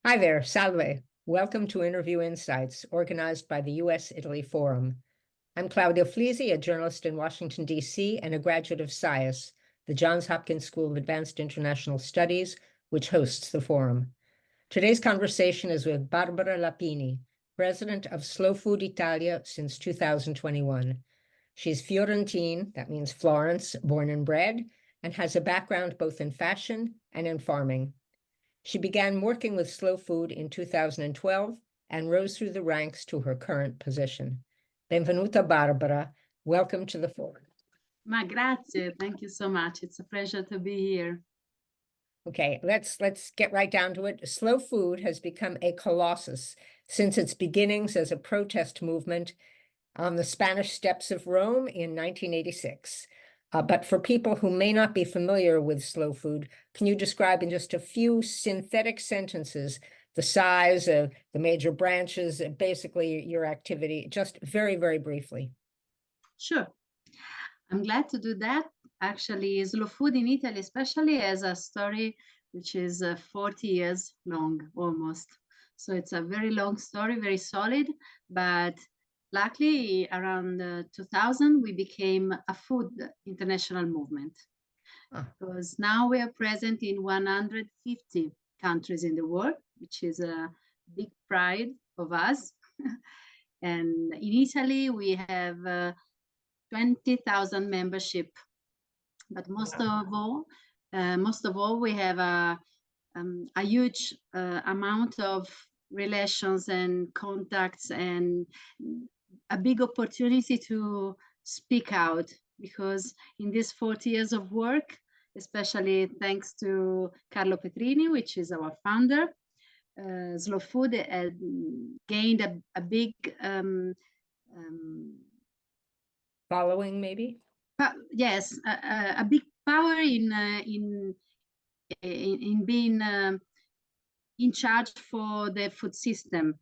Hi there, salve. Welcome to Interview Insights, organized by the U.S.-Italy Forum. I'm Claudia Flisi, a journalist in Washington, D.C., and a graduate of SCIUS, the Johns Hopkins School of Advanced International Studies, which hosts the forum. Today's conversation is with Barbara Nappini, president of Slow Food Italia since 2021. She's Fiorentine, that means Florence, born and bred, and has a background both in fashion and in farming. She began working with Slow Food in 2012 and rose through the ranks to her current position. Benvenuta, Barbara. Welcome to the forum. Ma grazie. Thank you so much. It's a pleasure to be here. Okay, let's get right down to it. Slow Food has become a colossus since its beginnings as a protest movement on the Spanish steps of Rome in 1986. But for people who may not be familiar with Slow Food, can you describe in just a few synthetic sentences the size of the major branches, basically your activity, just very, very briefly? Sure. I'm glad to do that. Actually, Slow Food in Italy, especially, has a story which is 40 years long, almost. So it's a very long story, very solid, but luckily, around 2000, we became a food international movement. Because now we are present in 150 countries in the world, which is a big pride of us. And in Italy, we have 20,000 membership. But most of all, we have a huge amount of relations and contacts and a big opportunity to speak out, because in these 40 years of work, especially thanks to Carlo Petrini, which is our founder, Slow Food gained a big following, maybe? Yes, a big power in being in charge for the food system.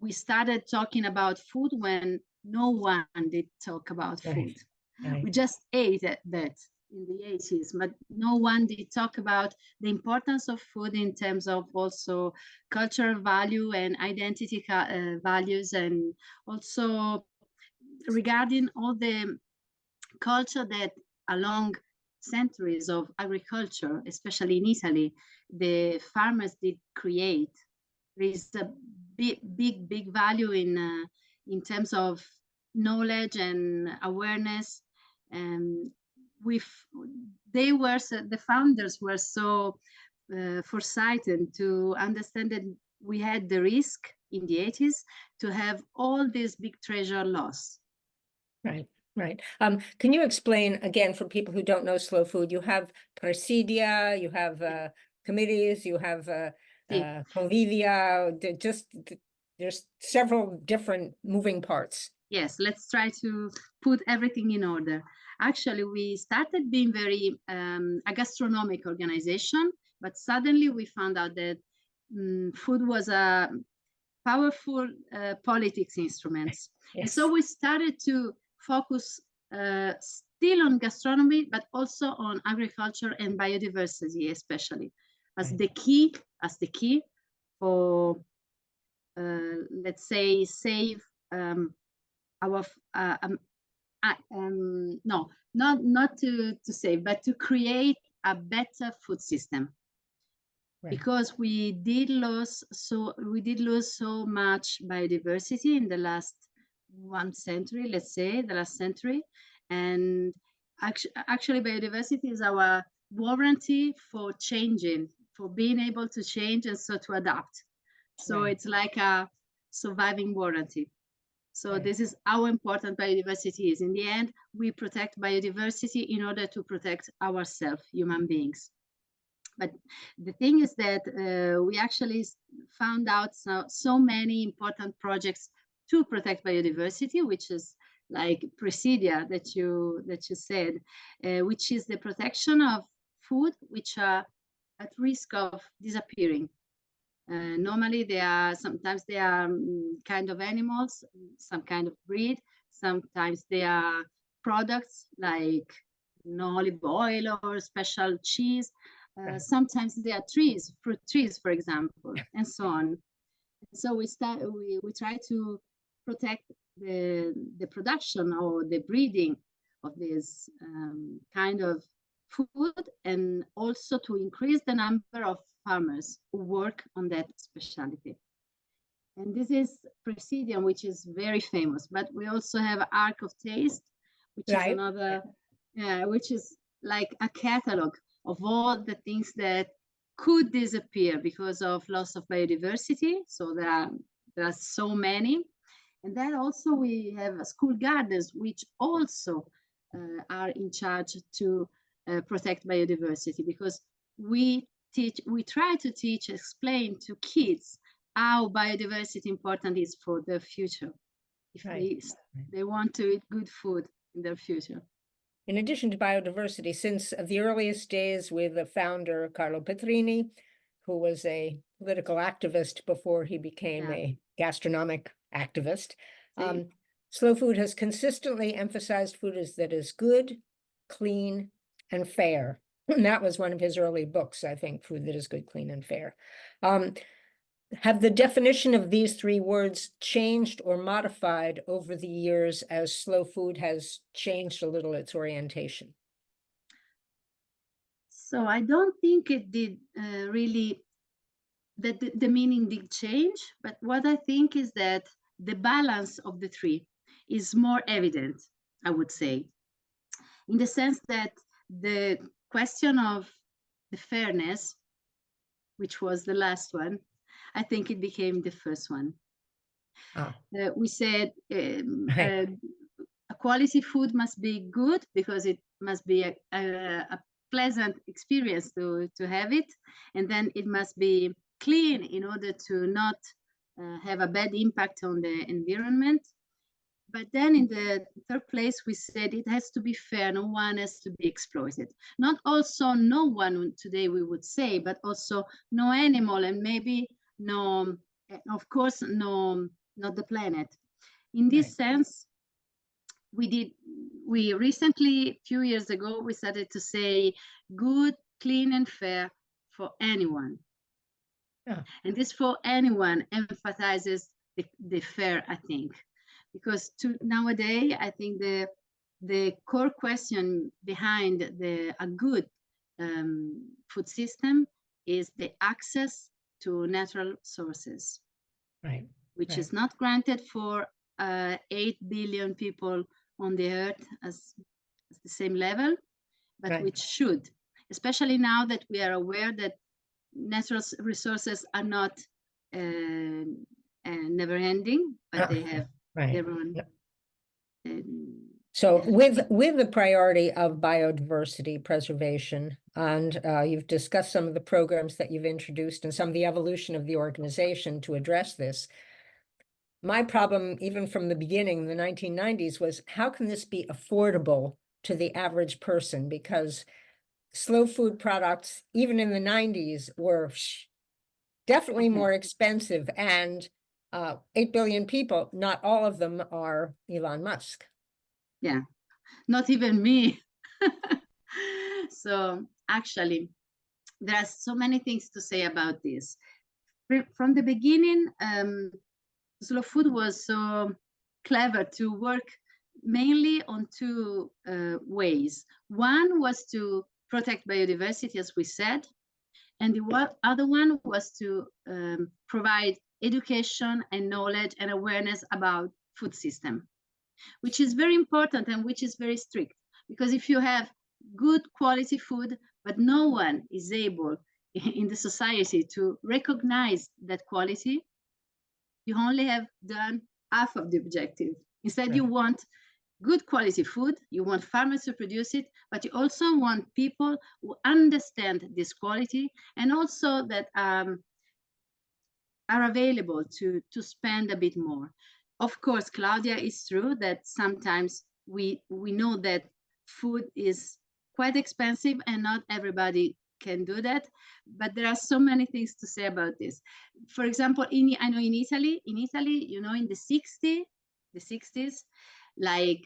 We started talking about food when no one did talk about food. Right. We just ate that in the 80s, but no one did talk about the importance of food in terms of also cultural value and identity values, and also regarding all the culture that along centuries of agriculture, especially in Italy, the farmers did create. There is a big value in terms of knowledge and awareness. And the founders were so foresighted to understand that we had the risk in the 80s to have all this big treasure lost. Right. Right. Can you explain, again, for people who don't know Slow Food, you have presidia, you have committees, you have convivia, there's several different moving parts. Yes, let's try to put everything in order. Actually, we started being very a gastronomic organization, but suddenly we found out that food was a powerful politics instruments. Yes. And so we started to focus still on gastronomy, but also on agriculture and biodiversity, especially as the key for let's say save our no, not to save, but to create a better food system. Right. Because we did lose so much biodiversity in the last 1 century, let's say the last century, and actually biodiversity is our warranty for changing, for being able to change and so to adapt. So right. It's like a surviving warranty. So right. This is how important biodiversity is. In the end, we protect biodiversity in order to protect ourselves, human beings. But the thing is that we actually found out so many important projects to protect biodiversity, which is like presidia that you said, which is the protection of food which are at risk of disappearing. Normally sometimes they are kind of animals, some kind of breed. Sometimes they are products like olive oil or special cheese. Sometimes there are trees, fruit trees, for example, and so on. So we try to protect the production or the breeding of this kind of food, and also to increase the number of farmers who work on that specialty. And this is Presidium, which is very famous, but we also have Arc of Taste, which is another, which is like a catalog of all the things that could disappear because of loss of biodiversity. So there are so many. And then also we have school gardens, which also are in charge to protect biodiversity, because we try to teach, explain to kids how biodiversity important is for their future, if they want to eat good food in their future. In addition to biodiversity, since the earliest days with the founder, Carlo Petrini, who was a political activist before he became a gastronomic activist, Slow Food has consistently emphasized food that is good, clean, and fair. And that was one of his early books, I think, Food That Is Good, Clean, and Fair. Have the definition of these three words changed or modified over the years as Slow Food has changed a little its orientation? So I don't think it did really, that the meaning did change, but what I think is that the balance of the three is more evident, I would say, in the sense that the question of the fairness, which was the last one, I think it became the first one. We said a quality food must be good because it must be a pleasant experience to have it, and then it must be clean in order to not have a bad impact on the environment. But then in the third place, we said it has to be fair. No one has to be exploited. Not also no one today, we would say, but also no animal, and maybe no, of course, no, not the planet. In this sense, we recently, a few years ago, we started to say good, clean, and fair for anyone. And this for anyone emphasizes the fair, I think. Because nowadays, I think the core question behind a good food system is the access to natural sources, which is not granted for 8 billion people on the earth as the same level, but which should, especially now that we are aware that natural resources are not never ending, but they have their own. So with the priority of biodiversity preservation, and you've discussed some of the programs that you've introduced and some of the evolution of the organization to address this. My problem, even from the beginning, the 1990s, was how can this be affordable to the average person? Because slow food products, even in the 90s, were definitely more expensive, and 8 billion people, not all of them are Elon Musk. Yeah, not even me. So actually, there are so many things to say about this. From the beginning, Slow Food was so clever to work mainly on two ways. One was to protect biodiversity, as we said, and the other one was to provide education and knowledge and awareness about food system, which is very important and which is very strict. Because if you have good quality food, but no one is able in the society to recognize that quality, you only have done half of the objective. Instead, you want good quality food, you want farmers to produce it, but you also want people who understand this quality and also that are available to spend a bit more. Of course, Claudia, it's true that sometimes we know that food is quite expensive and not everybody can do that, but there are so many things to say about this. For example, I know in Italy, you know, in the 60s, like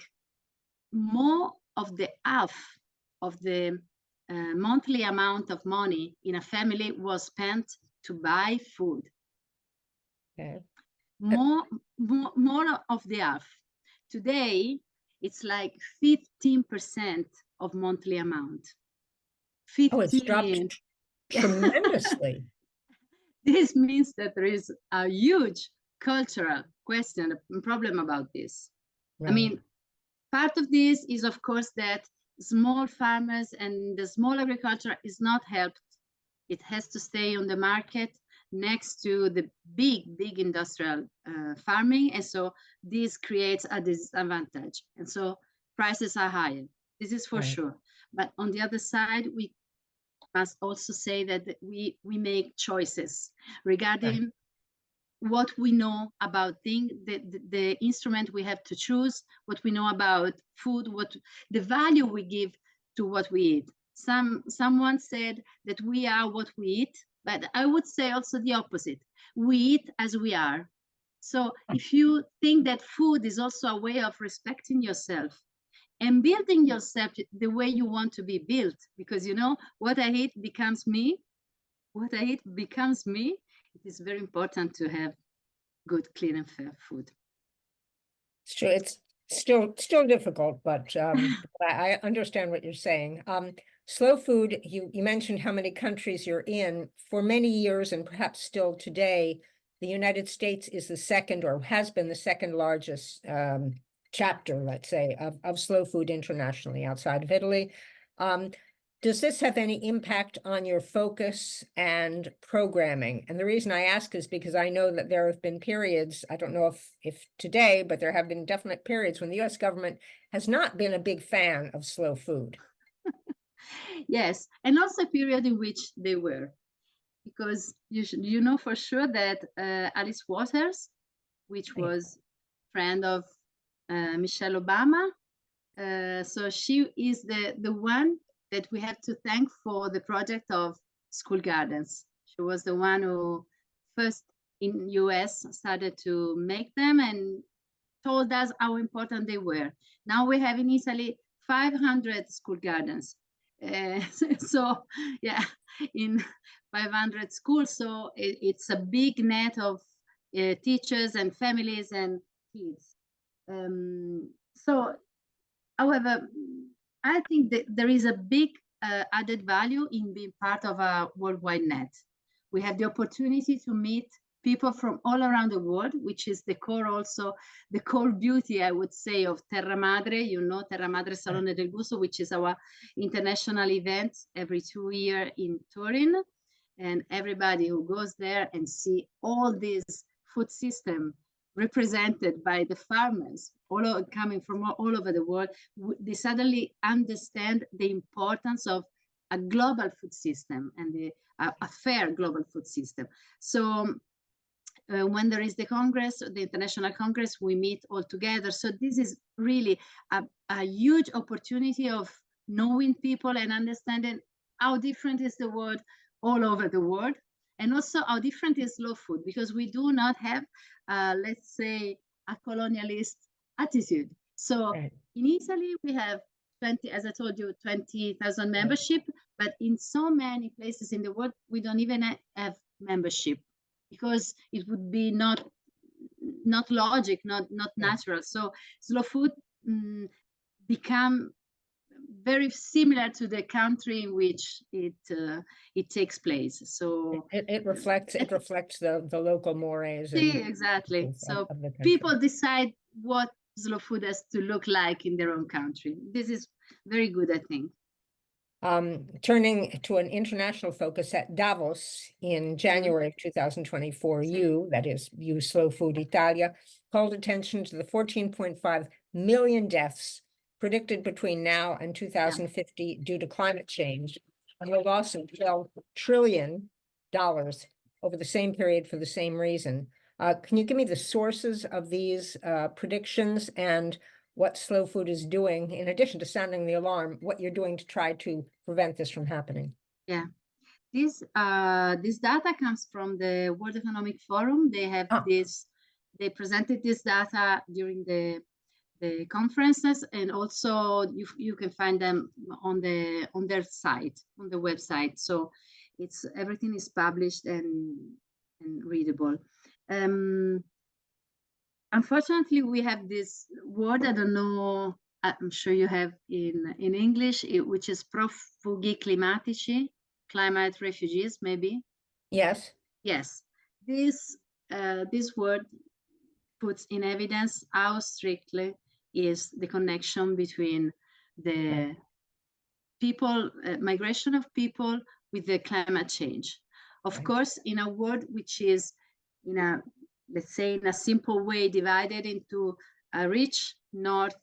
more of the half of the monthly amount of money in a family was spent to buy food. Okay. More of the half. Today, it's like 15% of monthly amount. 15. Oh, it's dropped tremendously. This means that there is a huge cultural question, a problem about this. Right. I mean, part of this is, of course, that small farmers and the small agriculture is not helped. It has to stay on the market next to the big industrial farming. And so this creates a disadvantage. And so prices are higher. This is for sure. But on the other side, we must also say that we make choices regarding what we know about things, the instrument we have to choose, what we know about food, what the value we give to what we eat. Someone said that we are what we eat, but I would say also the opposite. We eat as we are. So if you think that food is also a way of respecting yourself and building yourself the way you want to be built, because you know, what I eat becomes me, what I eat becomes me, it is very important to have good, clean, and fair food. It's true. It's still difficult, but I understand what you're saying. Slow food, you mentioned how many countries you're in. For many years, and perhaps still today, the United States is the second, or has been the second largest chapter, let's say, of slow food internationally outside of Italy. Does this have any impact on your focus and programming? And the reason I ask is because I know that there have been periods, I don't know if today, but there have been definite periods when the US government has not been a big fan of slow food. Yes, and also a period in which they were. Because you know for sure that Alice Waters, which was friend of Michelle Obama, so she is the one that we have to thank for the project of school gardens. She was the one who first in US started to make them and told us how important they were. Now we have in Italy 500 school gardens. So yeah, in 500 schools. So it's a big net of teachers and families and kids. So, however, I think that there is a big added value in being part of a worldwide net. We have the opportunity to meet people from all around the world, which is the core also, the core beauty, I would say, of Terra Madre, you know, Terra Madre-Salone del Gusto, which is our international event every 2 years in Turin. And everybody who goes there and see all this food system represented by the farmers, coming from all over the world, they suddenly understand the importance of a global food system and a fair global food system. So when there is the Congress, the International Congress, we meet all together. So this is really a huge opportunity of knowing people and understanding how different is the world all over the world, and also how different is slow food, because we do not have, let's say, a colonialist attitude. So in Italy, we have 20, as I told you, 20,000 membership, but in so many places in the world, we don't even have membership, because it would be not logic, not natural. So slow food become very similar to the country in which it takes place. So it reflects the local mores. Exactly. So people decide what slow food has to look like in their own country. This is very good, I think. Turning to an international focus at Davos in January of 2024, you, Slow Food Italia, called attention to the 14.5 million deaths predicted between now and 2050 due to climate change, and the loss of $12 trillion over the same period for the same reason. Can you give me the sources of these predictions and what slow food is doing, in addition to sounding the alarm, what you're doing to try to prevent this from happening? Yeah, this data comes from the World Economic Forum. They have this. They presented this data during the the conferences, and also you can find them on their site, on the website. So everything is published and readable. Unfortunately, we have this word, I don't know, I'm sure you have in English, which is profughi climatici, climate refugees, maybe. Yes. Yes. This word puts in evidence how strictly is the connection between the people, migration of people with the climate change. Of course, in a world which is, let's say, in a simple way, divided into a rich north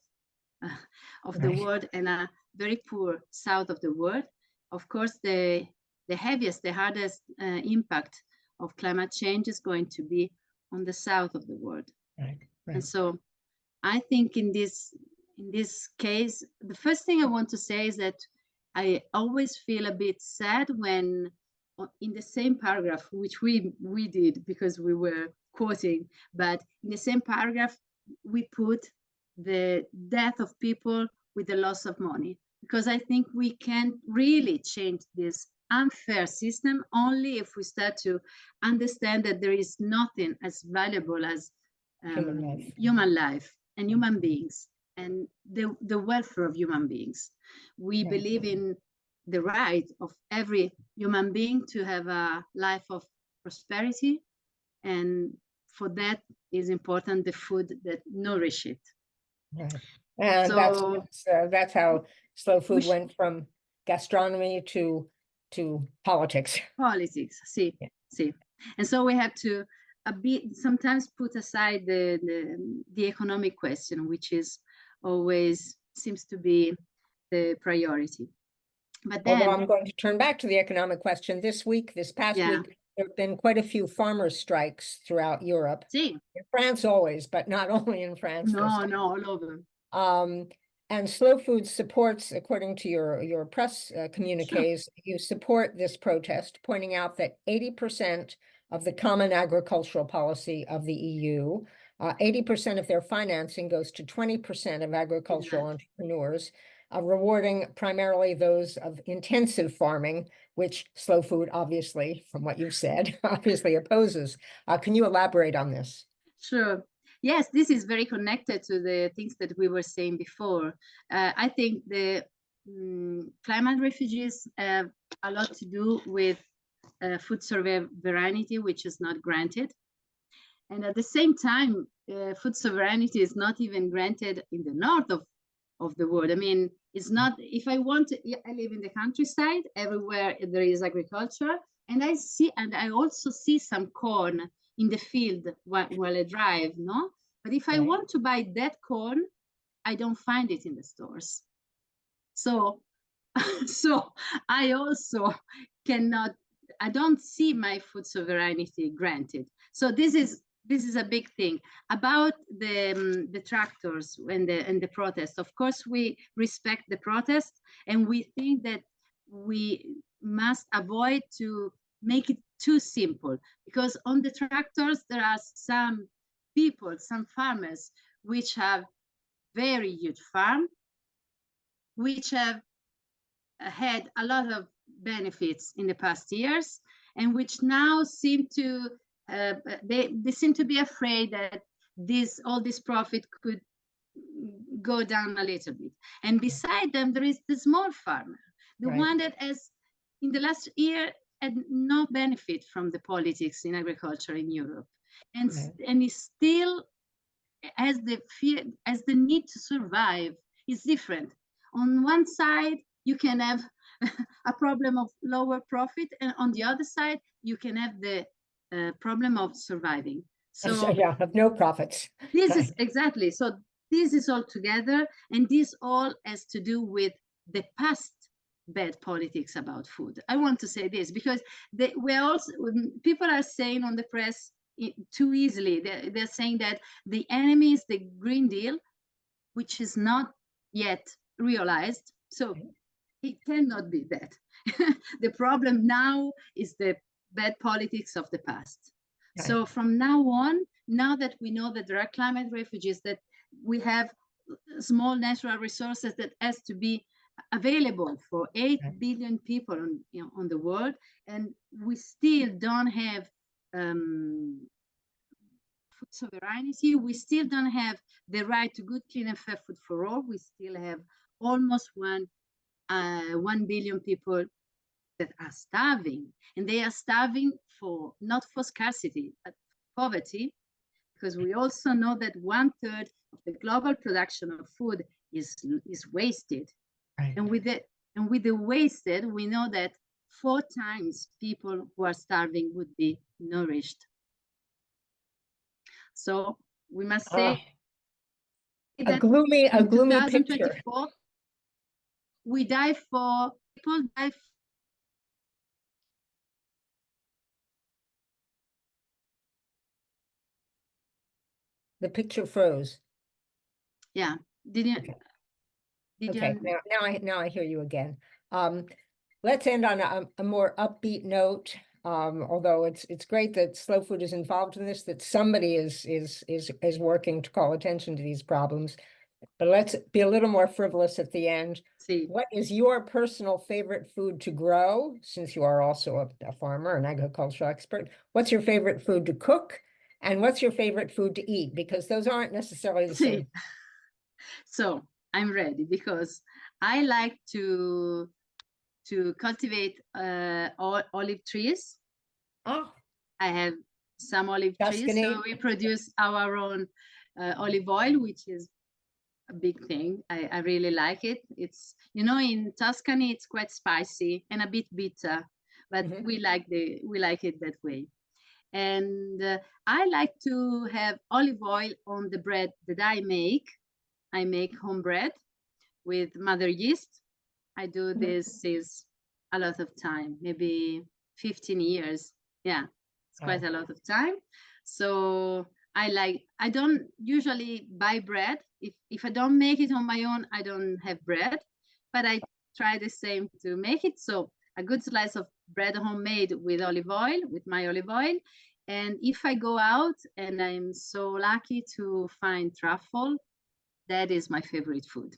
of the world and a very poor south of the world, of course, the heaviest, the hardest impact of climate change is going to be on the south of the world. And so I think in this case, the first thing I want to say is that I always feel a bit sad when in the same paragraph, which we did because we were quoting, but in the same paragraph, we put the death of people with the loss of money, because I think we can really change this unfair system only if we start to understand that there is nothing as valuable as human life and human beings and the welfare of human beings. We believe in the right of every human being to have a life of prosperity, and for that is important the food that nourish it. And so that's how slow food went from gastronomy to politics. Politics, see. And so we have to sometimes put aside the economic question, which is always seems to be the priority. But then, although I'm going to turn back to the economic question, this past week, there have been quite a few farmers' strikes throughout Europe. In France always, but not only in France. No, all over. And Slow Food supports, according to your press communiques, you support this protest, pointing out that 80% of the common agricultural policy of the EU, 80% of their financing goes to 20% of agricultural entrepreneurs, rewarding primarily those of intensive farming, which Slow Food, obviously, from what you've said, obviously opposes. Can you elaborate on this? Sure. Yes, this is very connected to the things that we were saying before. I think the climate refugees have a lot to do with food sovereignty, which is not granted. And at the same time, food sovereignty is not even granted in the north of the world. I mean, it's not, if I want to, I live in the countryside, everywhere there is agriculture, and I also see some corn in the field while I drive, no? But if I want to buy that corn, I don't find it in the stores. So I also I don't see my food sovereignty granted. So this is a big thing about the tractors and the protest. Of course, we respect the protest, and we think that we must avoid to make it too simple, because on the tractors there are some people, some farmers, which have very huge farm, which have had a lot of benefits in the past years, and which now seem to they seem to be afraid that all this profit could go down a little bit. And beside them, there is the small farmer, the one that has in the last year had no benefit from the politics in agriculture in Europe, and is still has the need to survive. Is different. On one side, you can have a problem of lower profit, and on the other side, you can have the problem of surviving. So yeah, of no profits. This is exactly. So this is all together, and this all has to do with the past bad politics about food. I want to say this because people are saying on the press too easily. They're saying that the enemy is the Green Deal, which is not yet realized. So it cannot be that. The problem now is the bad politics of the past. So from now on, now that we know that there are climate refugees, that we have small natural resources that has to be available for 8 billion people on the world, and we still don't have food sovereignty. We still don't have the right to good, clean, and fair food for all. We still have almost 1 billion people that are starving, and they are starving not for scarcity, but poverty, because we also know that 1/3 of the global production of food is wasted. Right. And with the wasted, we know that 4 times people who are starving would be nourished. So we must say a gloomy picture. People die. The picture froze. Yeah. Did you? Okay. Did Okay. you? Now I hear you again. Let's end on a more upbeat note. Although it's great that Slow Food is involved in this, that somebody is working to call attention to these problems. But let's be a little more frivolous at the end. See. What is your personal favorite food to grow, since you are also a farmer, an agricultural expert? What's your favorite food to cook? And what's your favorite food to eat? Because those aren't necessarily the same. So I'm ready, because I like to cultivate olive trees. Oh. I have some olive Tuscany. trees, so we produce our own olive oil, which is a big thing. I really like it. It's, in Tuscany, it's quite spicy and a bit bitter, but we like it that way. And I like to have olive oil on the bread that I make. I make home bread with mother yeast. I do this is a lot of time, maybe 15 years. Yeah, it's quite a lot of time. So I don't usually buy bread. If I don't make it on my own, I don't have bread, but I try the same to make it. So a good slice of bread homemade with my olive oil. And if I go out and I'm so lucky to find truffle, that is my favorite food.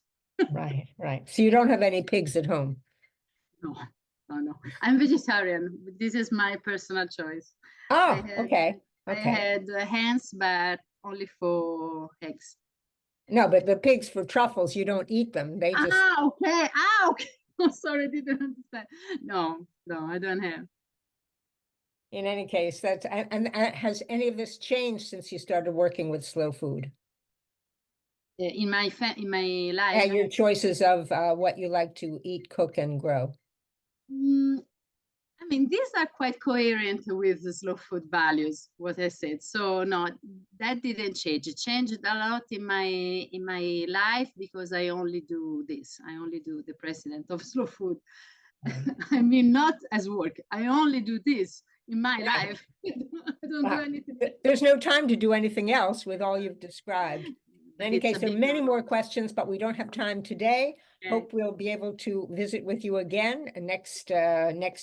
Right. So you don't have any pigs at home? No. I'm vegetarian. This is my personal choice. Oh, okay. I had hens, but only for eggs. No, but the pigs for truffles, you don't eat them. They just. Okay. Oh, sorry, I didn't understand. No, I don't have. In any case, and has any of this changed since you started working with Slow Food? In my life. And your choices of what you like to eat, cook, and grow. I mean, these are quite coherent with the slow food values, what I said. So no, that didn't change. It changed a lot in my life, because I only do this. I only do the president of Slow Food. I mean, not as work. I only do this in my life. I don't do anything. There's no time to do anything else with all you've described. In any case, there are many more questions, but we don't have time today. Okay. Hope we'll be able to visit with you again next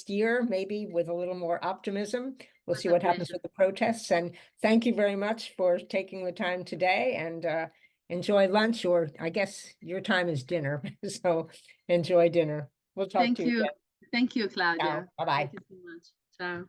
year, maybe with a little more optimism. We'll see what happens with the protests. And thank you very much for taking the time today, and enjoy lunch, or I guess your time is dinner. So enjoy dinner. We'll talk to you again. Thank you, Claudia. Bye-bye. Thank you so much. Ciao.